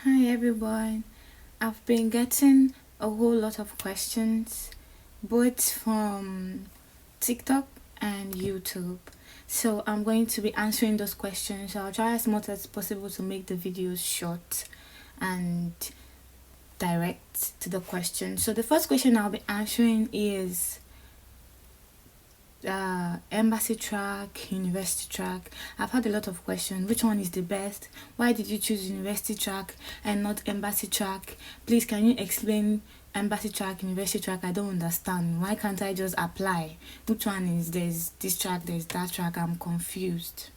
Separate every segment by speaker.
Speaker 1: Hi everyone. I've been getting a whole lot of questions both from TikTok and YouTube. So I'm going to be answering those questions. I'll try as much as possible to make the videos short and direct to the question. So the first question I'll be answering is embassy track, university track. I've had a lot of questions. Which one is the best? Why did you choose university track and not embassy track? Please, can you explain embassy track, university track? I don't understand. Why can't I just apply? Which one is there's this track, there's that track? I'm confused.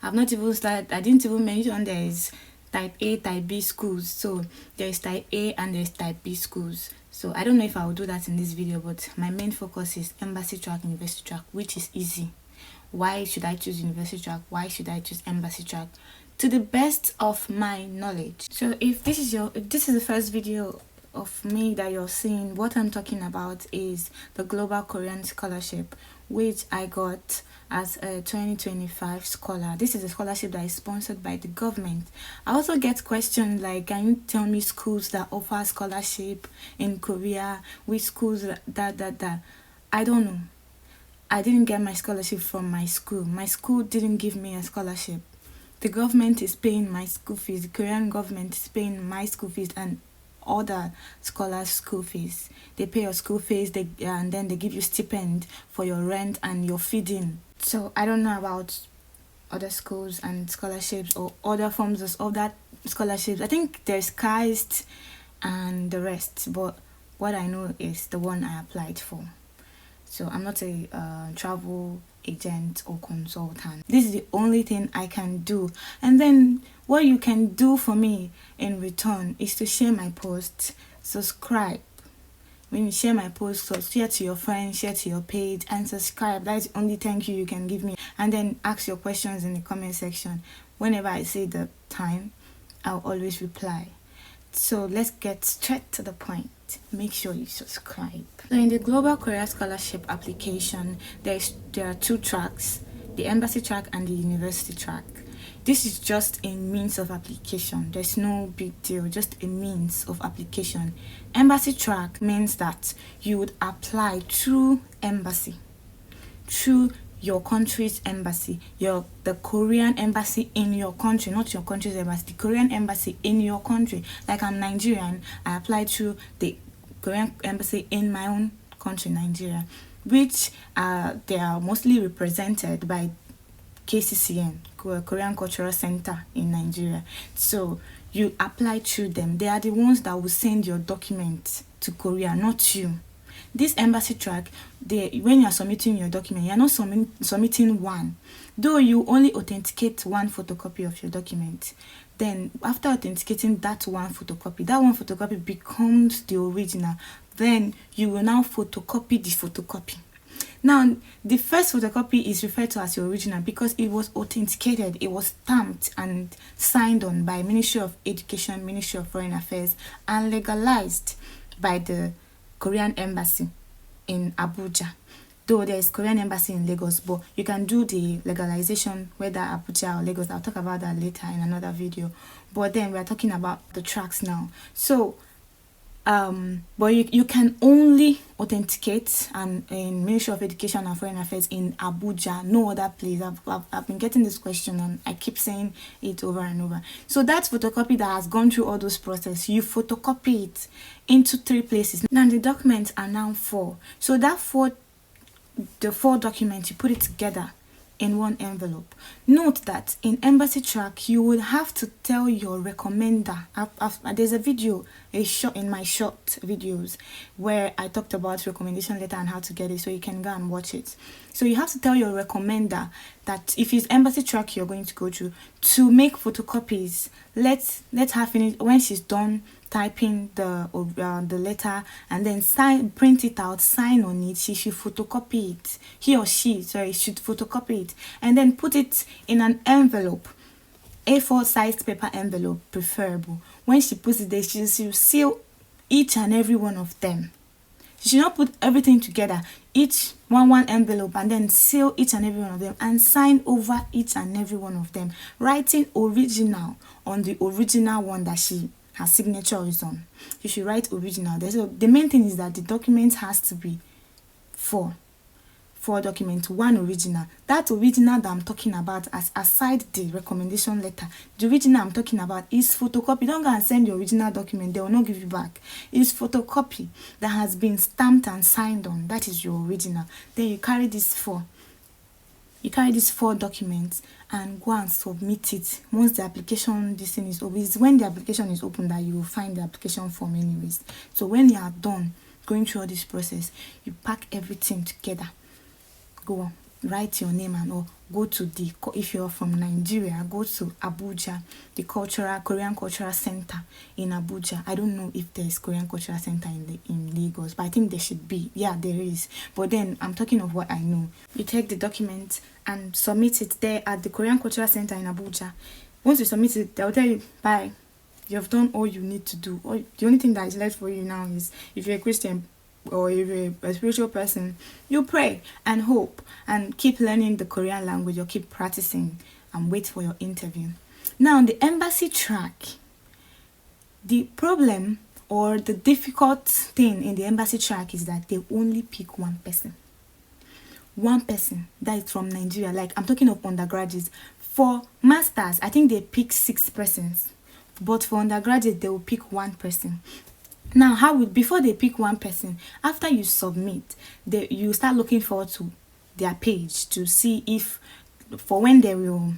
Speaker 1: I've not even started, I didn't even mention there's type A, type B schools. So there's type A and there's type B schools. So I don't know if I will do that in this video, but my main focus is embassy track, university track, which is easy. Why should I choose university track? Why should I choose embassy track? To the best of my knowledge. So if this is the first video of me that you're seeing, what I'm talking about is the Global Korean Scholarship, which I got as a 2025 scholar. This is a scholarship that is sponsored by the government. I also get questions like, can you tell me schools that offer scholarship in Korea? Which schools that I don't know. I didn't get my scholarship from my school. My school didn't give me a scholarship. The government is paying my school fees. The Korean government is paying my school fees and other scholars' school fees. They pay your school fees, and then they give you stipend for your rent and your feeding. So I don't know about other schools and scholarships or other forms of that scholarships. I think there's KAIST and the rest, but what I know is the one I applied for. So I'm not a travel agent or consultant. This is the only thing I can do. And then what you can do for me in return is to share my posts, subscribe. When you share my posts, so share to your friends, share to your page, and subscribe. That's the only thank you can give me. And then ask your questions in the comment section. Whenever I say the time, I'll always reply. So let's get straight to the point. Make sure you subscribe. So in the Global Korea Scholarship application, there are two tracks, the embassy track and the university track. This is just a means of application. There's no big deal, just a means of application. Embassy track means that you would apply through embassy, through your country's embassy, the Korean embassy in your country, not your country's embassy, the Korean embassy in your country. Like I'm Nigerian, I applied to the Korean embassy in my own country, Nigeria, which they are mostly represented by KCCN, Korean Cultural Center in Nigeria. So you apply through them. They are the ones that will send your documents to Korea, not you. This embassy track, when you are submitting your document, you are not submitting one. Though you only authenticate one photocopy of your document. Then after authenticating that one photocopy becomes the original. Then you will now photocopy the photocopy. Now, the first photocopy is referred to as your original because it was authenticated, it was stamped and signed on by Ministry of Education, Ministry of Foreign Affairs, and legalized by the Korean embassy in Abuja. Though there is Korean embassy in Lagos, but you can do the legalization whether Abuja or Lagos. I'll talk about that later in another video. But then we're talking about the tracks now. So but you can only authenticate in Ministry of Education and Foreign Affairs in Abuja, no other place. I've been getting this question and I keep saying it over and over. So that photocopy that has gone through all those processes, you photocopy it into 3 places. Now the documents are now 4. So the 4 documents, you put it together in one envelope. Note that in embassy track you will have to tell your recommender. There's a video, in my short videos where I talked about recommendation letter and how to get it, so you can go and watch it. So you have to tell your recommender that if it's embassy track you're going to go through, to make photocopies. Let her finish. When she's done typing the letter and then print it out, sign on it, she should photocopy it. He or she should photocopy it and then put it in an envelope, A4 sized paper envelope preferable. When she puts it there, she should seal each and every one of them. She should not put everything together, each one envelope, and then seal each and every one of them and sign over each and every one of them, writing original on the original one that her signature is on. You should write original there. So the main thing is that the document has to be four documents, one original. That original that I'm talking about, as aside the recommendation letter, the original I'm talking about is photocopy. Don't go and send your original document, they will not give you back. It's photocopy that has been stamped and signed on. That is your original. Then you carry these four documents and go and submit it. Once the application, this thing is open, it's when the application is open that you will find the application form anyways. So when you are done going through all this process, you pack everything together, go write your name, and or go to the, if you're from Nigeria, go to Abuja, the Korean Cultural Center in Abuja. I don't know if there's Korean Cultural Center in Lagos, but I think there should be. Yeah, there is. But then I'm talking of what I know. You take the document and submit it there at the Korean Cultural Center in Abuja. Once you submit it, they'll tell you, bye, you've done all you need to do. The only thing that is left for you now is, if you're a Christian or if you're a spiritual person, you pray and hope and keep learning the Korean language, or keep practicing and wait for your interview. Now, the embassy track, the problem or the difficult thing in the embassy track is that they only pick one person that is from Nigeria. Like, I'm talking of undergraduates. For masters, I think they pick 6 persons, but for undergraduates they will pick one person. Now, before they pick one person, after you submit, you start looking forward to their page to see if, for when they will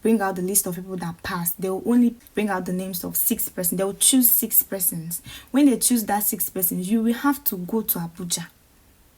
Speaker 1: bring out the list of people that passed, they will only bring out the names of 6 persons. They will choose 6 persons. When they choose that 6 persons, you will have to go to Abuja.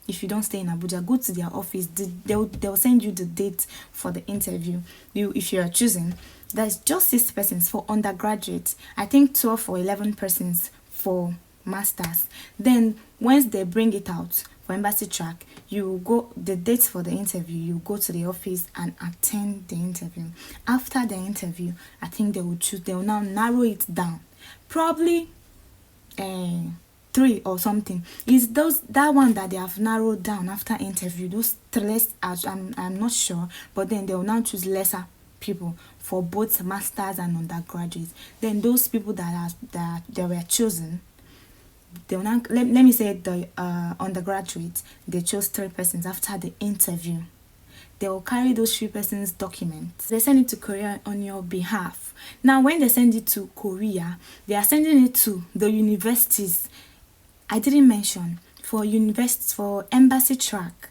Speaker 1: If you don't stay in Abuja, go to their office. They'll send you the date for the interview. If you are choosing, there's just 6 persons for undergraduates. I think 12 or 11 persons for masters. Then once they bring it out for embassy track, you go the dates for the interview, you go to the office and attend the interview. After the interview, I think they will now narrow it down, probably 3 or something. Is that one that they have narrowed down after interview, those 3 I'm not sure, but then they will now choose lesser people for both masters and undergraduates. Then those people that they were chosen, they will now, let me say the undergraduates, they chose 3 persons after the interview. They will carry those 3 persons' documents. They send it to Korea on your behalf. Now, when they send it to Korea, they are sending it to the universities. I didn't mention, for embassy track,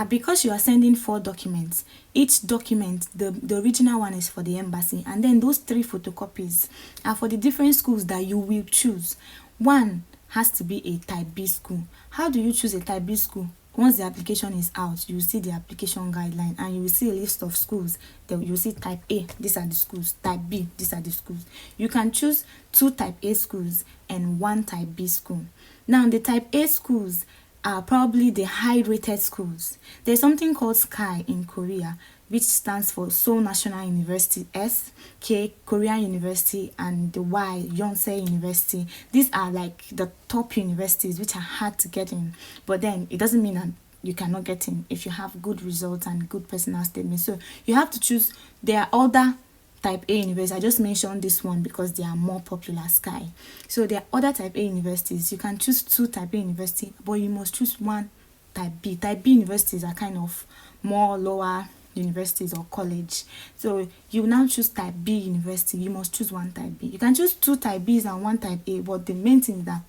Speaker 1: because you are sending 4 documents, each document, the original one is for the embassy, and then those 3 photocopies are for the different schools that you will choose. One has to be a type B school. How do you choose a type B school? Once the application is out, you will see the application guideline and you will see a list of schools. Then you will see type A, these are the schools. Type B, these are the schools. You can choose 2 type A schools and 1 type B school. Now, the type A schools are probably the high-rated schools. There's something called SKY in Korea, which stands for Seoul National University, S, K, Korean University, and the Y, Yonsei University. These are like the top universities which are hard to get in. But then it doesn't mean that you cannot get in if you have good results and good personal statements. So you have to choose. There are other type A universities. I just mentioned this one because they are more popular, SKY. So there are other type A universities. You can choose 2 type A universities, but you must choose 1 type B. Type B universities are kind of more lower universities or college. So you now choose type B university. You must choose 1 type B. You can choose 2 type Bs and 1 type A, but the main thing is that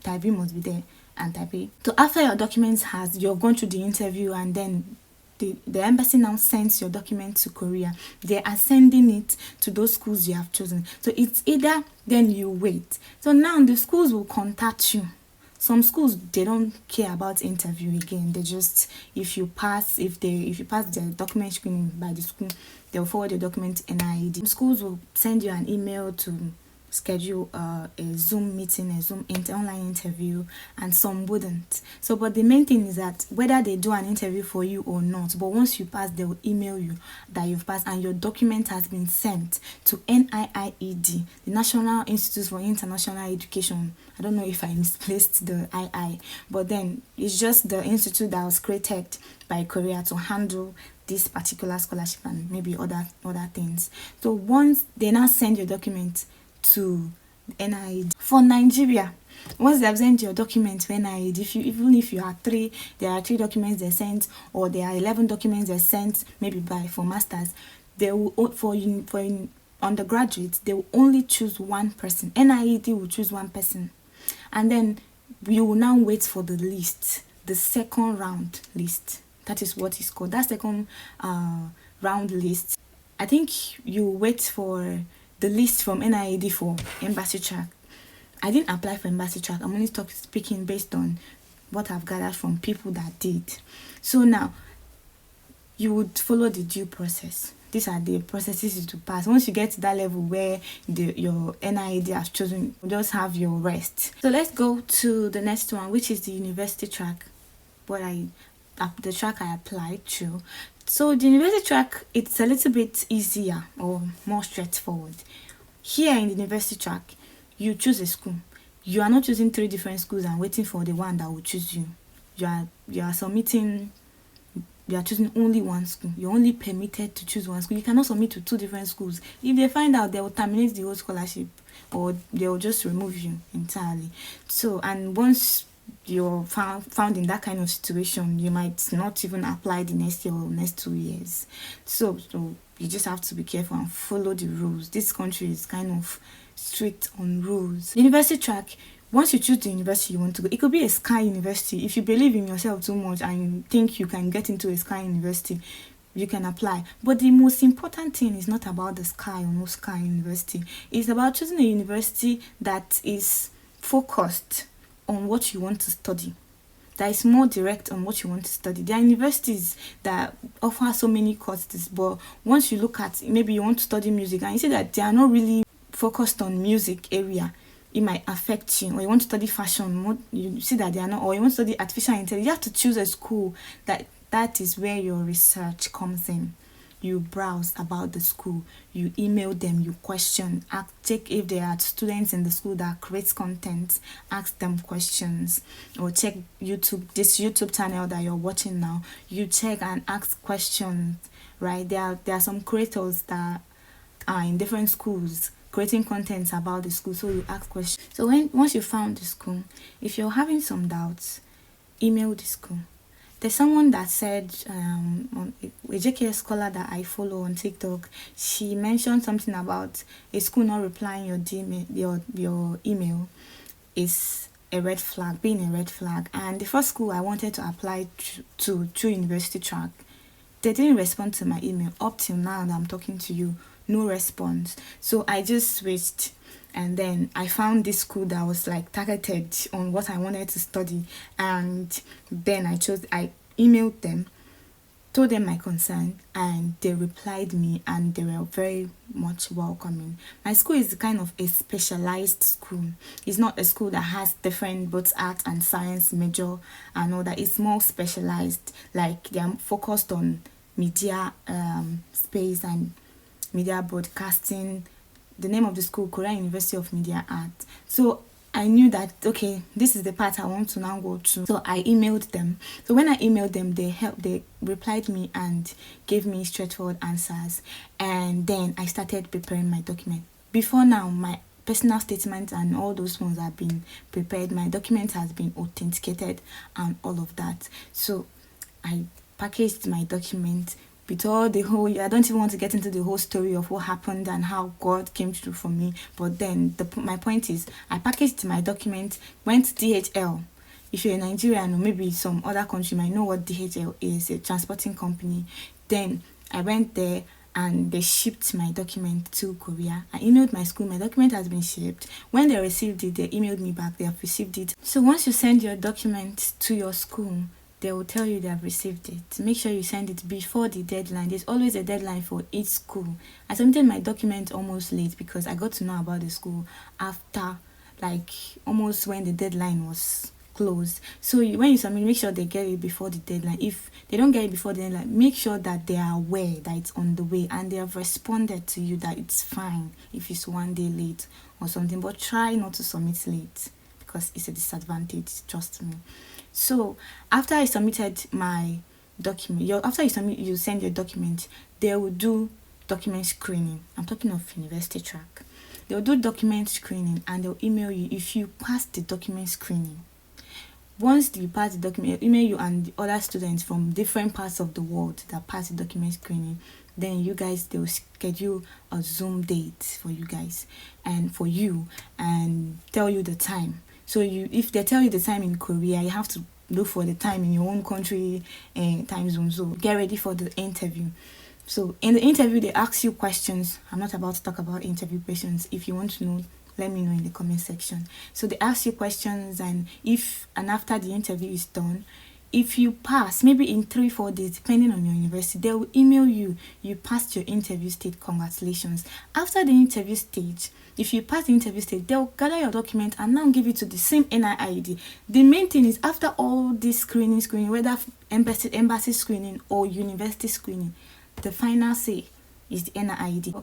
Speaker 1: type B must be there and type A. So after your documents you've gone through the interview, and then the embassy now sends your document to Korea. They are sending it to those schools you have chosen. So it's either then you wait. So now the schools will contact you. Some schools, they don't care about interview again. They just, if you pass the document screening by the school, they'll forward your document to NIED. Some schools will send you an email to schedule a Zoom meeting, a Zoom online interview, and some wouldn't. So, but the main thing is that whether they do an interview for you or not, but once you pass, they will email you that you've passed and your document has been sent to NIIED, the National Institute for International Education. I don't know if I misplaced the II, but then it's just the institute that was created by Korea to handle this particular scholarship and maybe other things. So once they now send your document to NIED for Nigeria, once they have sent your document to NIED, even if you are three, there are 3 documents they sent, or there are 11 documents they sent, maybe for masters, they will for undergraduates, they will only choose one person. NIED will choose one person, and then you will now wait for the list, the second round list. That is what is called, that second round list. I think you wait for the list from NIED for embassy track. I didn't apply for embassy track. I'm only speaking based on what I've gathered from people that did. So now you would follow the due process. These are the processes to pass. Once you get to that level where your NIED has chosen, you just have your rest. So let's go to the next one, which is the university track. The track I applied to. So the university track, it's a little bit easier or more straightforward. Here in the university track, you choose a school. You are not choosing 3 different schools and waiting for the one that will choose you. You are choosing only one school. You're only permitted to choose one school. You cannot submit to 2 different schools. If they find out, they will terminate the whole scholarship, or they will just remove you entirely. So, and once you're found in that kind of situation, you might not even apply the next year or next 2 years. So you just have to be careful and follow the rules. This country is kind of strict on rules. University track, once you choose the university you want to go, it could be a Sky University. If you believe in yourself too much and you think you can get into a Sky University, you can apply. But the most important thing is not about the Sky or no Sky University. It's about choosing a university that is focused on what you want to study, that is more direct on what you want to study. There are universities that offer so many courses, but once you look at, maybe you want to study music and you see that they are not really focused on music area, it might affect you. Or you want to study fashion, you see that they are not, or you want to study artificial intelligence, you have to choose a school that is where your research comes in. You browse about the school, you email them, you question, check if there are students in the school that create content, ask them questions, or check this YouTube channel that you're watching now, you check and ask questions, right? There are some creators that are in different schools creating content about the school, so you ask questions. So once you found the school, if you're having some doubts, email the school. There's someone that said, a GKS scholar that I follow on TikTok, she mentioned something about a school not replying your email is a red flag, being a red flag. And the first school I wanted to apply to through university track, they didn't respond to my email. Up till now that I'm talking to you, no response. So I just switched, and then I found this school that was like targeted on what I wanted to study, and then I emailed them, told them my concern, and they replied me, and they were very much welcoming. My school is kind of a specialized school. It's not a school that has different both art and science major and all that. It's more specialized, like they are focused on media space and media broadcasting. The name of the school, Korean University of Media Art. So I knew that, okay, this is the part I want to now go to. So I emailed them. So when I emailed them, they replied me and gave me straightforward answers. And then I started preparing my document. Before now, my personal statement and all those ones have been prepared. My document has been authenticated and all of that. So I packaged my document with all the whole, I don't even want to get into the whole story of what happened and how God came through for me. But then my point is, I packaged my document, went to DHL. If you're in Nigeria or maybe some other country, you might know what DHL is, a transporting company. Then I went there and they shipped my document to Korea. I emailed my school, my document has been shipped. When they received it, they emailed me back, they have received it. So once you send your document to your school, they will tell you they have received it. Make sure you send it before the deadline. There's always a deadline for each school. I submitted my document almost late because I got to know about the school after, like, almost when the deadline was closed. So when you submit, make sure they get it before the deadline. If they don't get it before the deadline, make sure that they are aware that it's on the way and they have responded to you that it's fine if it's 1 day late or something. But try not to submit late because it's a disadvantage, trust me. So after I submitted my document, after you submit, you send your document, they will do document screening. I'm talking of university track. They'll do document screening and they'll email you if you pass the document screening. Once you pass the document, they'll email you and the other students from different parts of the world that pass the document screening. Then you guys, they'll schedule a Zoom date for you guys and for you and tell you the time. So if they tell you the time in Korea, you have to look for the time in your own country and time zone. So get ready for the interview. So in the interview, they ask you questions. I'm not about to talk about interview questions. If you want to know, let me know in the comment section. So they ask you questions, and after the interview is done, if you pass, maybe in 3-4 days, depending on your university, they will email you passed your interview stage, congratulations. After the interview stage, if you pass the interview stage, they'll gather your document and now give it to the same NIID. The main thing is, after all this screening, whether embassy screening or university screening, the final say is the NIID.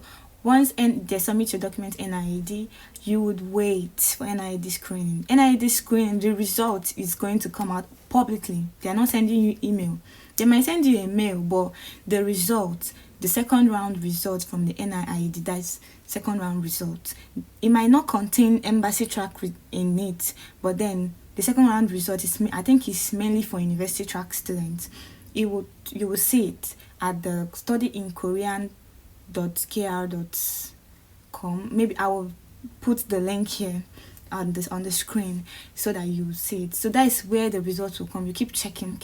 Speaker 1: Once they submit your document NIID, you would wait for NIID screening. NIID screening, the result is going to come out publicly. They are not sending you email. They might send you a mail, but the result, the second round result from the NIID, that's second round result, it might not contain embassy track in it, but then the second round result is, I think, is mainly for university track students. You will see it at the studyinkorean.kr.com. Maybe I will put the link here on the screen so that you see it. So that is where the results will come. You keep checking,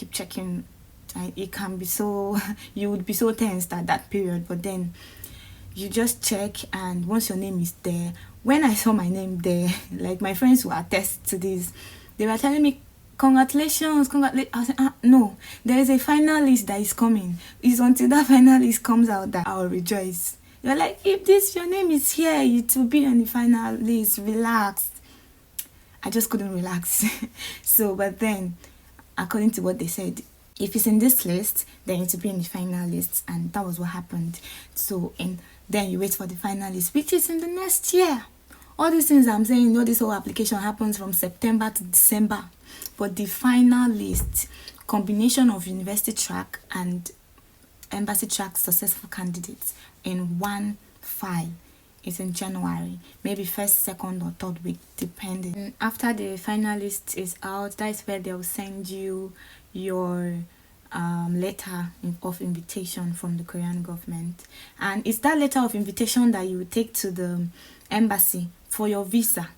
Speaker 1: and it can be so you would be so tensed at that period, but then you just check, and once your name is there, when I saw my name there, like my friends who attest to this, they were telling me, congratulations. I said, no, there is a final list that is coming. It's until that final list comes out that I will rejoice. You're like, if your name is here, it will be on the final list. Relax. I just couldn't relax. So, but then, according to what they said, if it's in this list, then it will be in the final list, and that was what happened. So, and then you wait for the final list, which is in the next year. All these things I'm saying, this whole application happens from September to December. But the final list, combination of university track and embassy track successful candidates in one file, is in January, maybe first, second, or third week, depending. And after the final list is out, that's where they'll send you your letter of invitation from the Korean government, and it's that letter of invitation that you will take to the embassy for your visa.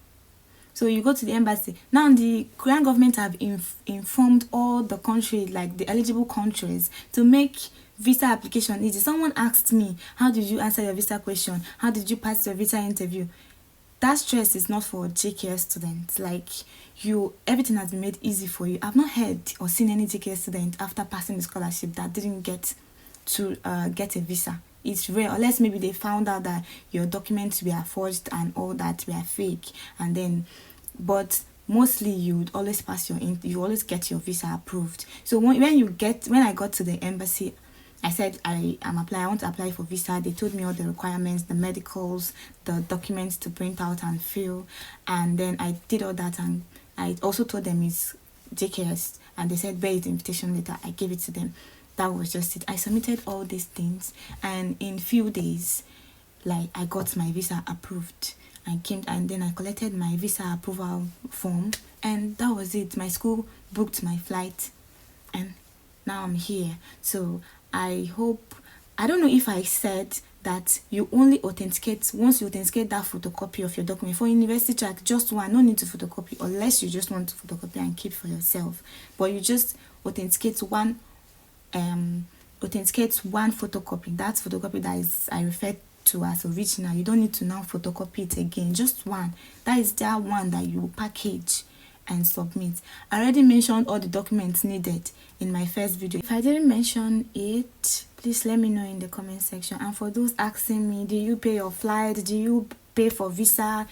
Speaker 1: So you go to the embassy. Now the Korean government have informed all the countries, like the eligible countries, to make visa application easy. Someone asked me, how did you answer your visa question? How did you pass your visa interview? That stress is not for GKS students. Like, everything has been made easy for you. I've not heard or seen any GKS student after passing the scholarship that didn't get to get a visa. It's rare, unless maybe they found out that your documents were forged and all that were fake, and then, but mostly you would always pass you always get your visa approved. So when I got to the embassy, I said I want to apply for visa. They told me all the requirements, the medicals, the documents to print out and fill, and then I did all that, and I also told them it's JKS, and they said, where is the invitation letter? I gave it to them. That was just it. I submitted all these things, and in few days, like, I got my visa approved. I came, and then I collected my visa approval form, and that was it. My school booked my flight, and now I'm here. So I don't know if I said that you only authenticate, once you authenticate that photocopy of your document for university track, just one, no need to photocopy, unless you just want to photocopy and keep for yourself. But you just authenticate one photocopy. That's photocopy that is I refer to as original. You don't need to now photocopy it again, just one. That is that one that you package and submit. I already mentioned all the documents needed in my first video. If I didn't mention it, please let me know in the comment section. And for those asking me, do you pay your flight, do you pay for visa,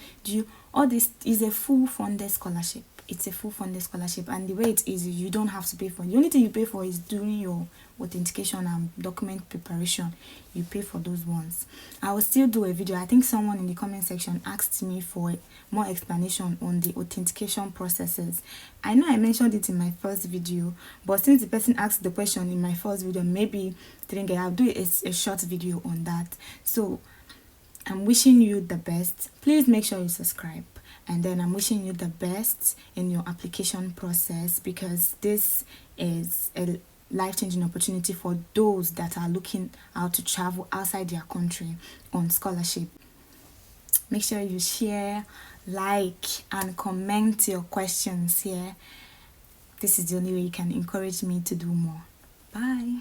Speaker 1: all this is a full funded scholarship. it's a full funded scholarship, and the way it is, you don't have to pay for it. The only thing you pay for is during your authentication and document preparation. You pay for those ones. I will still do a video. I think someone in the comment section asked me for more explanation on the authentication processes. I know I mentioned it in my first video, but since the person asked the question in my first video, maybe didn't get, I'll do a short video on that. So I'm wishing you the best. Please make sure you subscribe, and then I'm wishing you the best in your application process, because this is a life-changing opportunity for those that are looking out to travel outside their country on scholarship. Make sure you share, like, and comment your questions here. This is the only way you can encourage me to do more. Bye.